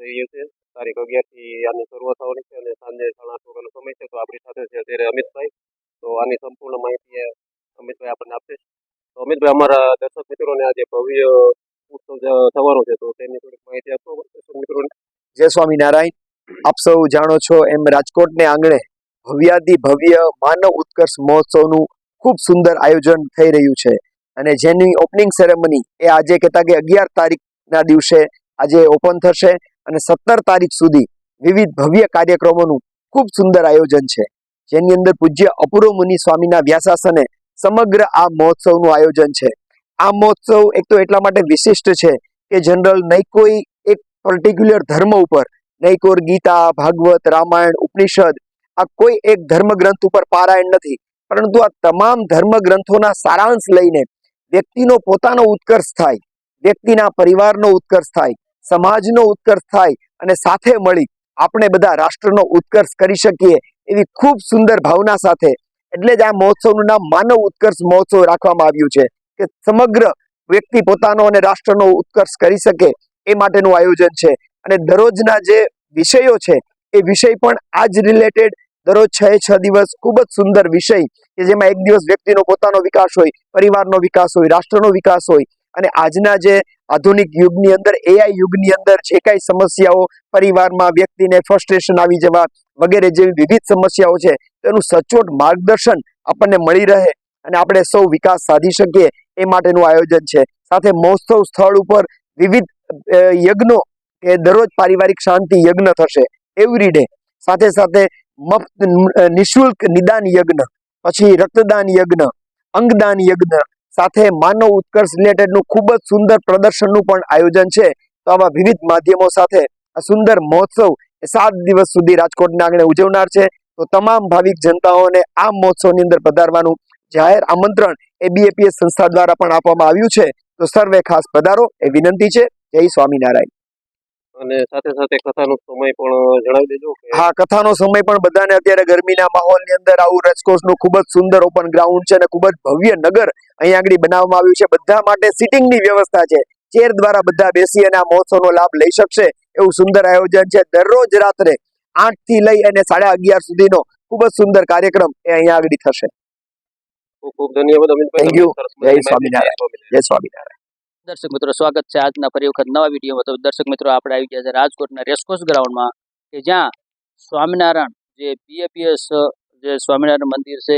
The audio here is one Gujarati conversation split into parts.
થઈ રહ્યું છે. તારીખ 11થી આની શરૂઆત થવાની છે અને સાંજે 8:30 વાગ્યાનો સમય છે. તો આપણી સાથે છે અત્યારે અમિતભાઈ. તો આની સંપૂર્ણ માહિતી અમિતભાઈ આપણને આપશે. તો અમિતભાઈ, અમારા દર્શક મિત્રોને આજે ભવ્ય ઉત્સવ થવાનો છે, તો તેની થોડીક માહિતી આપો દર્શક મિત્રોને. જય સ્વામિનારાયણ. આપ સૌ જાણો છો એમ રાજકોટને આંગણે ભવ્યાતિ ભવ્ય માનવ ઉત્કર્ષ મહોત્સવનું ખૂબ સુંદર આયોજન થઈ રહ્યું છે અને જેની ઓપનિંગ સેરેમની એ આજે કહેતા કે 11 તારીખના દિવસે આજે ઓપન થશે અને 17 તારીખ સુધી વિવિધ ભવ્ય કાર્યક્રમોનું ખૂબ સુંદર આયોજન છે, જેની અંદર પૂજ્ય અપૂર્વ મુનિ સ્વામીના વ્યાસાસને સમગ્ર આ મહોત્સવનું આયોજન છે. આ મહોત્સવ એક તો એટલા માટે વિશિષ્ટ છે કે જનરલ નહીં કોઈ એક પર્ટિક્યુલર ધર્મ ઉપર, નહીં કોઈ ગીતા, ભાગવત, રામાયણ, ઉપનિષદ, આ કોઈ એક ધર્મ ગ્રંથ ઉપર પારાયણ નથી, પરંતુ આ તમામ ધર્મ ગ્રંથોના સારાંશ લઈને વ્યક્તિનો પોતાનો ઉત્કર્ષ થાય, વ્યક્તિના પરિવારનો ઉત્કર્ષ થાય, સમાજનો ઉત્કર્ષ થાય અને સાથે મળી આપણે બધા રાષ્ટ્રનો ઉત્કર્ષ કરી શકીએ એવી ખૂબ સુંદર ભાવના સાથે એટલે જ આ મહોત્સવનું નામ માનવ ઉત્કર્ષ મહોત્સવ રાખવામાં આવ્યું છે કે સમગ્ર વ્યક્તિ પોતાનો અને રાષ્ટ્રનો ઉત્કર્ષ કરી શકે એ માટેનું આયોજન છે. અને દરરોજના જે વિષયો છે એ વિષય પણ આ જ રિલેટેડ દરરોજ 6 દિવસ ખૂબ જ સુંદર વિષય કે જેમાં એક દિવસ વ્યક્તિનો પોતાનો વિકાસ હોય, પરિવારનો વિકાસ હોય, રાષ્ટ્રનો વિકાસ હોય અને આજના જે આધુનિક યુગની અંદર, એઆઈ યુગની અંદર જે કાંઈ સમસ્યાઓ પરિવારમાં વ્યક્તિને ફ્રસ્ટ્રેશન આવી જવા વગેરે જેવી વિવિધ સમસ્યાઓ છે તેનું સચોટ માર્ગદર્શન આપણને મળી રહે અને આપણે સૌ વિકાસ સાધી શકીએ એ માટેનું આયોજન છે. સાથે મહોત્સવ સ્થળ ઉપર વિવિધ યજ્ઞો કે દરરોજ પારિવારિક શાંતિ યજ્ઞ થશે એવરી ડે, સાથે સાથે મફત નિઃશુલ્ક નિદાન યજ્ઞ, પછી રક્તદાન યજ્ઞ, અંગદાન યજ્ઞ, સાથે માનવ ઉત્કર્ષ રિલેટેડનું ખૂબ જ સુંદર પ્રદર્શનનું પણ આયોજન છે. તો આવા વિવિધ માધ્યમો સાથે આ સુંદર મહોત્સવ 7 દિવસ સુધી રાજકોટના આંગણે ઉજવનાર છે. તો તમામ ભાવિક જનતાઓને આ મહોત્સવની અંદર પધારવાનું જાહેર આમંત્રણ એ બીએપીએસ સંસ્થા દ્વારા પણ આપવામાં આવ્યું છે. તો સર્વે ખાસ પધારો એ વિનંતી છે. જય સ્વામિનારાયણ. અને સાથે સાથે કથાનો સમય પણ જણાવી દેજો. હા, કથાનો સમય પણ બધાને અત્યારે ગરમીના માહોલની અંદર આવું રેસકોર્સનું ખૂબ જ સુંદર ઓપન ગ્રાઉન્ડ છે અને ખૂબ જ ભવ્ય નગર અહીંયા આગળ બનાવવામાં આવ્યું છે. બધા માટે સિટિંગની વ્યવસ્થા છે, ચેર દ્વારા બધા બેસી અને આ મહોત્સવનો લાભ લઈ શકશે એવું સુંદર આયોજન છે. દરરોજ રાત્રે 8 થી લઈ અને 11:30 સુધીનો ખૂબ જ સુંદર કાર્યક્રમ એ અહીંયા આગળ થશે. ખૂબ ખૂબ ધન્યવાદ અમિતભાઈ. Thank you. જય સ્વામિનારાયણ. જય સ્વામિનારાયણ. દર્શક મિત્રો, સ્વાગત છે આજના ફરી વખત નવા વિડીયોમાં. તો દર્શક મિત્રો, આપણે આવી ગયા છે રાજકોટના રેસકોર્સ ગ્રાઉન્ડમાં કે જ્યાં સ્વામિનારાયણ જે બીએપીએસ જે સ્વામિનારાયણ મંદિર છે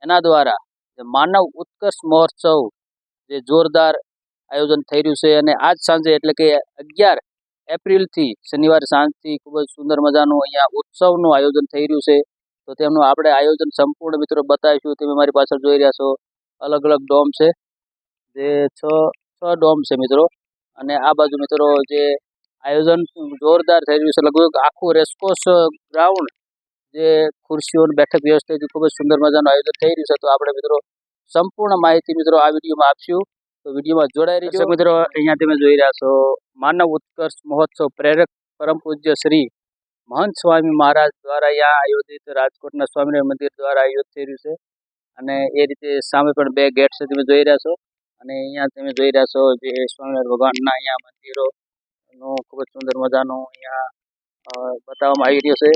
એના દ્વારા જે માનવ ઉત્કર્ષ મહોત્સવ જે જોરદાર આયોજન થઈ રહ્યું છે અને આજ સાંજે એટલે કે 11 એપ્રિલથી શનિવાર સાંજથી ખૂબ જ સુંદર મજાનું અહીંયા ઉત્સવનું આયોજન થઈ રહ્યું છે. તો તેમનું આપણે આયોજન સંપૂર્ણ મિત્રો બતાવીશું. તમે મારી પાછળ જોઈ રહ્યા છો અલગ અલગ ડોમ છે, જે છ ડોમ છે મિત્રો. અને આ બાજુ મિત્રો જે આયોજન જોરદાર થઈ રહ્યું છે, લગભગ આખું રેસકોર્સ ગ્રાઉન્ડ જે ખુરશીઓ બેઠક વ્યવસ્થાથી ખૂબ જ સુંદર મજાનું આયોજન થઈ રહ્યું છે. તો આપણે મિત્રો સંપૂર્ણ માહિતી મિત્રો આ વિડીયોમાં આપશું, તો વિડીયોમાં જોડાઈ રહીજો મિત્રો. અહીંયા તમે જોઈ રહ્યા છો માનવ ઉત્કર્ષ મહોત્સવ પ્રેરક પરમ પૂજ્ય શ્રી મહંત સ્વામી મહારાજ દ્વારા અહીંયા આયોજિત રાજકોટના સ્વામિનારાયણ મંદિર દ્વારા આયોજિત થઈ રહ્યું છે. અને એ રીતે સામે પણ 2 ગેટ છે તમે જોઈ રહ્યા છો. અને અહીંયા તમે જોઈ રહ્યા છો જે સ્વામિનારાયણ ભગવાનના અહીંયા મંદિરોનું ખૂબ જ સુંદર મજાનું અહીંયા બતાવવામાં આવી રહ્યું છે.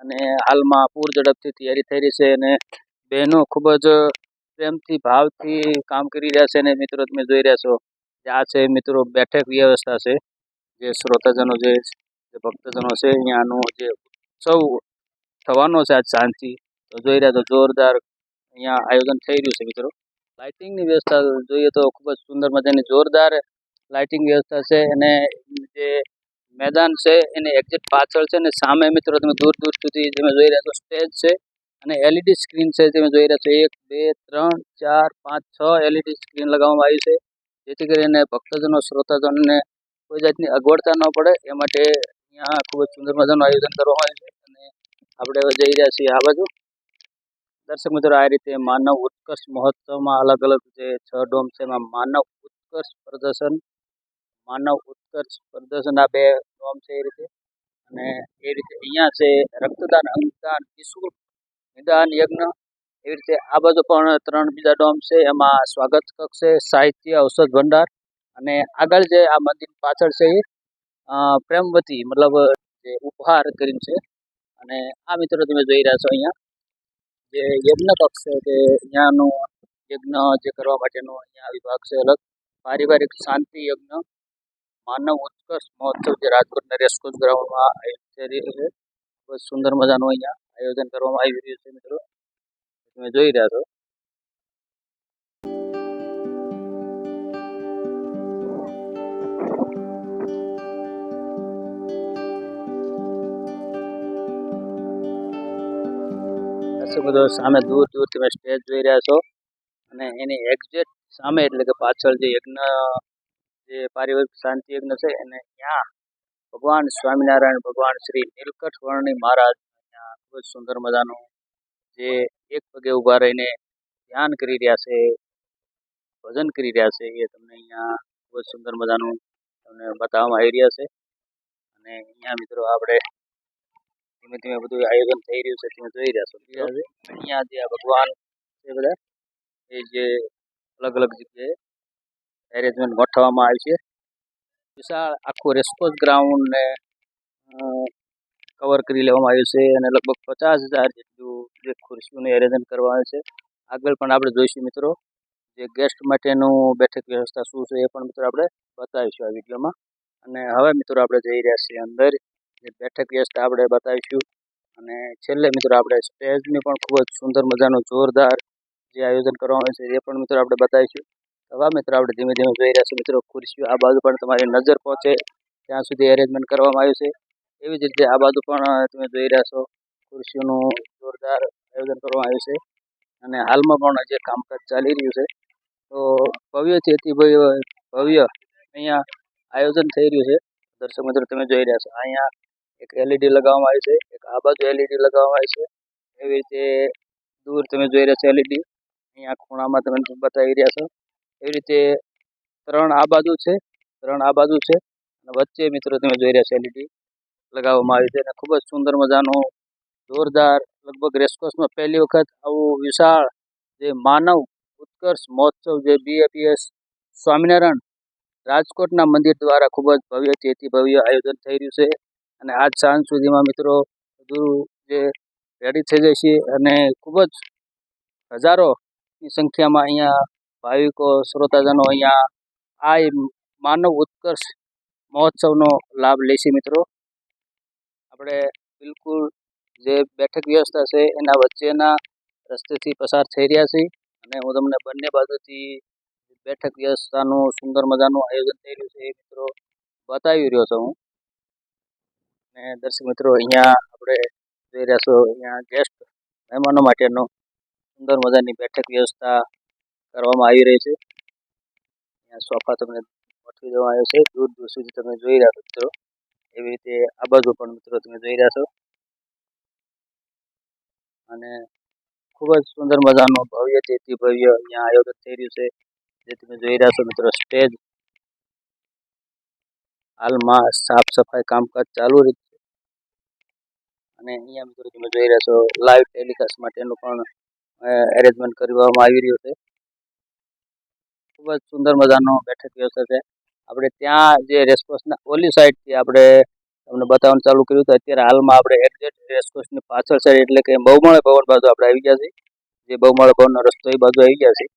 અને હાલમાં પૂર ઝડપથી તૈયારી થઈ રહી છે અને બહેનો ખૂબ જ પ્રેમથી ભાવથી કામ કરી રહ્યા છે. અને મિત્રો તમે જોઈ રહ્યા છો કે આ છે મિત્રો બેઠક વ્યવસ્થા છે, જે શ્રોતાજનો જે ભક્તજનો છે અહીંયાનું જે ઉત્સવ થવાનો છે આજ સાંજથી. તો જોઈ રહ્યા છો જોરદાર અહીંયા આયોજન થઈ રહ્યું છે મિત્રો. લાઇટિંગની વ્યવસ્થા જોઈએ તો ખૂબ જ સુંદર મજાની જોરદાર લાઇટિંગ વ્યવસ્થા છે. અને જે મેદાન છે એને એક્ઝેક્ટ પાછળ છે અને સામે મિત્રો તમે દૂર દૂર સુધી તમે જોઈ રહ્યા છો સ્ટેજ છે અને એલઈડી સ્ક્રીન છે. તમે જોઈ રહ્યા છો 1 2 3 4 5 6 એલઈડી સ્ક્રીન લગાવવામાં આવી છે, જેથી કરીને ભક્તજનો શ્રોતાજનોને કોઈ જાતની અગવડતા ન પડે એ માટે અહીંયા ખૂબ જ સુંદર મજાનું આયોજન કરવામાં આવ્યું છે. અને આપણે હવે જઈ રહ્યા છીએ આ બાજુ. દર્શક મિત્રો, આ રીતે માનવ ઉત્કર્ષ મહોત્સવમાં અલગ અલગ જે 6 ડોમ છે એમાં માનવ ઉત્કર્ષ પ્રદર્શન આ 2 ડોમ છે એ રીતે. અને એ રીતે અહીંયા છે રક્તદાન, અંગદાન, નિઃશુલ્ક નિદાન યજ્ઞ. એવી રીતે આ બાજુ પણ 3 બીજા ડોમ છે, એમાં સ્વાગત કક્ષ છે, સાહિત્ય, ઔષધ ભંડાર. અને આગળ જે આ મંદિર પાછળ છે પ્રેમવતી મતલબ જે ઉપહાર કરીને છે. અને આ મિત્રો તમે જોઈ રહ્યા છો અહીંયા જે યજ્ઞ કક્ષ છે કે અહીંયાનું યજ્ઞ જે કરવા માટેનો અહીંયા વિભાગ છે અલગ. પારિવારિક શાંતિ યજ્ઞ માનવ ઉત્કર્ષ મહોત્સવ જે રાજકોટના રેસકોર્સ ગ્રાઉન્ડમાં આયોજિત થઈ રહ્યો છે. ખૂબ જ સુંદર મજાનું અહીંયા આયોજન કરવામાં આવી રહ્યું છે મિત્રો, તમે જોઈ રહ્યા છો. દર્શક મિત્રો સામે દૂર દૂર તમે સ્ટેજ જોઈ રહ્યા છો અને એની એક્ઝેક્ટ સામે એટલે કે પાછળ જે યજ્ઞ જે પારિવારિક શાંતિ યજ્ઞ છે અને ત્યાં ભગવાન સ્વામિનારાયણ ભગવાન શ્રી નીલકંઠ વર્ણી મહારાજ અહીંયા ખૂબ જ સુંદર મજાનું જે એક પગે ઊભા રહીને ધ્યાન કરી રહ્યા છે, ભજન કરી રહ્યા છે, એ તમને અહીંયા ખૂબ જ સુંદર મજાનું તમને બતાવવામાં આવી રહ્યા છે. અને અહીંયા મિત્રો આપણે ધીમે ધીમે બધું આયોજન થઈ રહ્યું છે તમે જોઈ રહ્યા છો. અહીંયા જે આ ભગવાન છે બધા એ જે અલગ અલગ જગ્યાએ એરેન્જમેન્ટ ગોઠવવામાં આવી છે. વિશાળ આખું રેસકોર્સ ગ્રાઉન્ડને કવર કરી લેવામાં આવ્યું છે અને લગભગ 50,000 જેટલું જે ખુરશીઓનું એરેન્જમેન્ટ કરવામાં આવ્યું છે. આગળ પણ આપણે જોઈશું મિત્રો જે ગેસ્ટ માટેનું બેઠક વ્યવસ્થા શું છે એ પણ મિત્રો આપણે બતાવીશું આ વિડીયોમાં. અને હવે મિત્રો આપણે જઈ રહ્યા છીએ અંદર, જે બેઠક વ્યવસ્થા આપણે બતાવીશું. અને છેલ્લે મિત્રો આપણે સ્ટેજની પણ ખૂબ જ સુંદર મજાનું જોરદાર જે આયોજન કરવામાં આવે છે એ પણ મિત્રો આપણે બતાવીશું. હવે મિત્રો આપણે ધીમે ધીમે જોઈ રહ્યા છીએ મિત્રો ખુરશીઓ આ બાજુ પણ તમારી નજર પહોંચે ત્યાં સુધી એરેન્જમેન્ટ કરવામાં આવ્યું છે. એવી જ રીતે આ બાજુ પણ તમે જોઈ રહ્યા છો ખુરશીઓનું જોરદાર આયોજન કરવામાં આવ્યું છે. અને હાલમાં પણ જે કામકાજ ચાલી રહ્યું છે તો ભવ્યથી અતિ ભવ્ય અહીંયા આયોજન થઈ રહ્યું છે. દર્શક મિત્રો તમે જોઈ રહ્યા છો અહીંયા એક એલઈડી લગાવવામાં આવી છે, એક આ બાજુ એલઈડી લગાવવામાં આવી છે. એવી રીતે દૂર તમે જોઈ રહ્યા છો એલઈડી, અહીંયા ખૂણામાં તમે બતાવી રહ્યા છો. એવી રીતે 3 આ બાજુ છે, 3 આ બાજુ છે અને વચ્ચે મિત્રો તમે જોઈ રહ્યા છો એલઈડી લગાવવામાં આવી છે. અને ખૂબ જ સુંદર મજાનું જોરદાર લગભગ રેસકોર્સમાં પહેલી વખત આવું વિશાળ જે માનવ ઉત્કર્ષ મહોત્સવ જે બીએપીએસ સ્વામિનારાયણ રાજકોટના મંદિર દ્વારા ખૂબ જ ભવ્યથી અતિ ભવ્ય આયોજન થઈ રહ્યું છે. અને આજ સાંજ સુધીમાં મિત્રો બધું જે રેડી થઈ જાય છે અને ખૂબ જ હજારોની સંખ્યામાં અહીંયા ભાવિકો શ્રોતાજનો અહીંયા આ માનવ ઉત્કર્ષ મહોત્સવનો લાભ લેશે મિત્રો. આપણે બિલકુલ જે બેઠક વ્યવસ્થા છે એના વચ્ચેના રસ્તેથી પસાર થઈ રહ્યા છીએ અને હું તમને બંને બાજુથી બેઠક વ્યવસ્થાનું સુંદર મજાનું આયોજન થઈ રહ્યું છે એ મિત્રો બતાવી રહ્યો છું હું. અને દર્શક મિત્રો અહીંયા આપણે જોઈ રહ્યા છો અહીંયા ગેસ્ટ મહેમાનો માટેનો સુંદર મજાની બેઠક વ્યવસ્થા કરવામાં આવી રહી છે. અહીંયા સોફા તમને ગોઠવી દેવામાં આવ્યો છે, દૂર દૂર સુધી તમે જોઈ રહ્યા છો મિત્રો. એવી રીતે આ બાજુ પણ મિત્રો તમે જોઈ રહ્યા છો. અને ખૂબ જ સુંદર મજાનું ભવ્યથી અતિ ભવ્ય અહીંયા આયોજન થઈ રહ્યું છે જે તમે જોઈ રહ્યા છો મિત્રો. સ્ટેજ હાલમાં સાફ સફાઈ કામકાજ ચાલુ રહ્યું છે અને અહીંયા મિત્રો તમે જોઈ રહ્યા છો લાઈવ ટેલિકાસ્ટ માટેનું પણ એરેન્જમેન્ટ કરવામાં આવી રહ્યું છે. ખૂબ જ સુંદર મજાનો બેઠક વ્યવસ્થા છે. આપણે ત્યાં જે રેસકોર્સના ઓલી સાઈડથી આપણે તમને બતાવવાનું ચાલુ કર્યું હતું. અત્યારે હાલમાં આપણે એક્ઝેક્ટ રેસકોર્સની પાછળ સાઈડ એટલે કે બહુમાળી ભવન બાજુ આપણે આવી ગયા છીએ. જે બહુમાળી ભવનનો રસ્તો એ બાજુ આવી ગયા છીએ.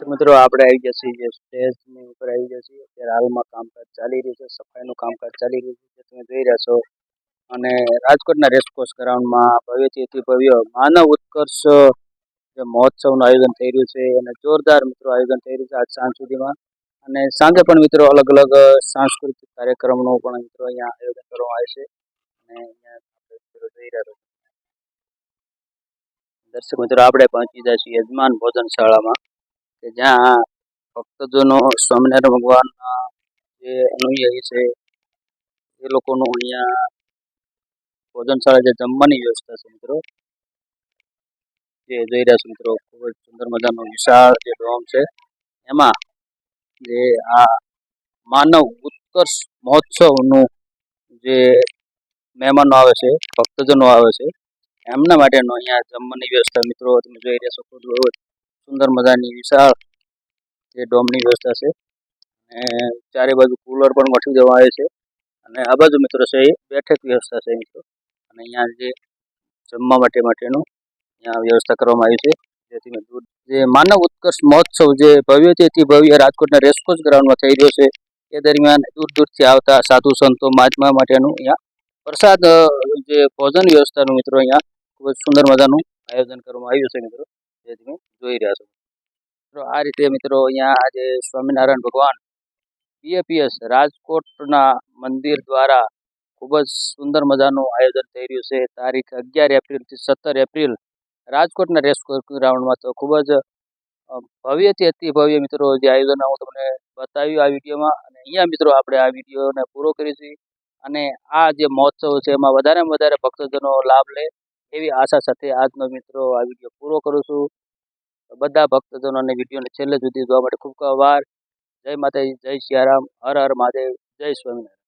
મિત્રો આપણે આવી ગયા છીએ સ્ટેજની ઉપર આવી ગયા છીએ. અત્યારે હાલમાં કામકાજ ચાલી રહ્યું છે, સફાઈનું કામકાજ ચાલી રહ્યું છે તમે જોઈ રહ્યા છો. અને રાજકોટના રેસકોર્સ ગ્રાઉન્ડમાં ભવ્યથી અતિ ભવ્ય માનવ ઉત્કર્ષ જે મહોત્સવનું આયોજન થઈ રહ્યું છે અને જોરદાર મિત્રો આયોજન થઈ રહ્યું છે આજ સાંજ સુધીમાં. અને સાંજે પણ મિત્રો અલગ અલગ સાંસ્કૃતિક કાર્યક્રમનું પણ મિત્રો અહીંયા આયોજન કરવામાં આવે છે. અને અહીંયા મિત્રો જોઈ રહ્યા છો દર્શક મિત્રો આપણે પહોંચી જાય છીએ યજમાન ભોજનશાળામાં કે જ્યાં ભક્તજનો સ્વામિનારાયણ ભગવાનના જે અનુયાયી છે એ લોકોનું અહીંયા ભોજનશાળા જે જમવાની વ્યવસ્થા છે મિત્રો જે જોઈ રહ્યા છો મિત્રો ખૂબ જ સુંદર મજાનો વિશાળ જે ડોમ છે એમાં જે આ માનવ ઉત્કર્ષ મહોત્સવનું જે મહેમાનો આવે છે ભક્તજનો આવે છે એમના માટેનો અહીંયા જમવાની વ્યવસ્થા મિત્રો તમે જોઈ રહ્યા છો ખૂબ જ સુંદર મજાની વિશાળ જે ડોમની વ્યવસ્થા છે અને ચારે બાજુ કુલર પણ ગોઠવી દેવામાં આવે છે અને આ બાજુ મિત્રો છે એ બેઠક વ્યવસ્થા છે મિત્રો અને અહીંયા જે જમવા માટેનું અહીંયા વ્યવસ્થા કરવામાં આવી છે જેથી દૂર જે માનવ ઉત્કર્ષ મહોત્સવ જે ભવ્યથી ભવ્ય રાજકોટના રેસકોર્સ ગ્રાઉન્ડમાં થઈ રહ્યો છે એ દરમિયાન દૂર દૂરથી આવતા સાધુ સંતો મહાત્મા માટેનું અહીંયા પ્રસાદ જે ભોજન વ્યવસ્થાનું મિત્રો અહીંયા ખૂબ જ સુંદર મજાનું આયોજન કરવામાં આવ્યું છે મિત્રો જે તમે જોઈ રહ્યા છો મિત્રો આ રીતે મિત્રો અહીંયા આજે સ્વામિનારાયણ ભગવાન બીએપીએસ રાજકોટના મંદિર દ્વારા ખૂબ જ સુંદર મજાનું આયોજન થઈ રહ્યું છે તારીખ 11 એપ્રિલથી 17 એપ્રિલ રાજકોટના રેસકોર્સ ગ્રાઉન્ડમાં તો ખૂબ જ ભવ્યથી અતિ ભવ્ય મિત્રો જે આયોજન હું તમને બતાવ્યું આ વિડીયોમાં અને અહીંયા મિત્રો આપણે આ વિડીયોને પૂરો કરીશું અને આ જે મહોત્સવ છે એમાં વધારેમાં વધારે ભક્તજનો લાભ લે એવી આશા સાથે આજનો મિત્રો આ વિડીયો પૂરો કરું છું બધા ભક્તજનોને વિડીયોને છેલ્લે સુધી જોવા માટે ખૂબ ખૂબ આભાર જય માતાજી જય સિયારામ હર હર મહાદેવ જય સ્વામિનારાયણ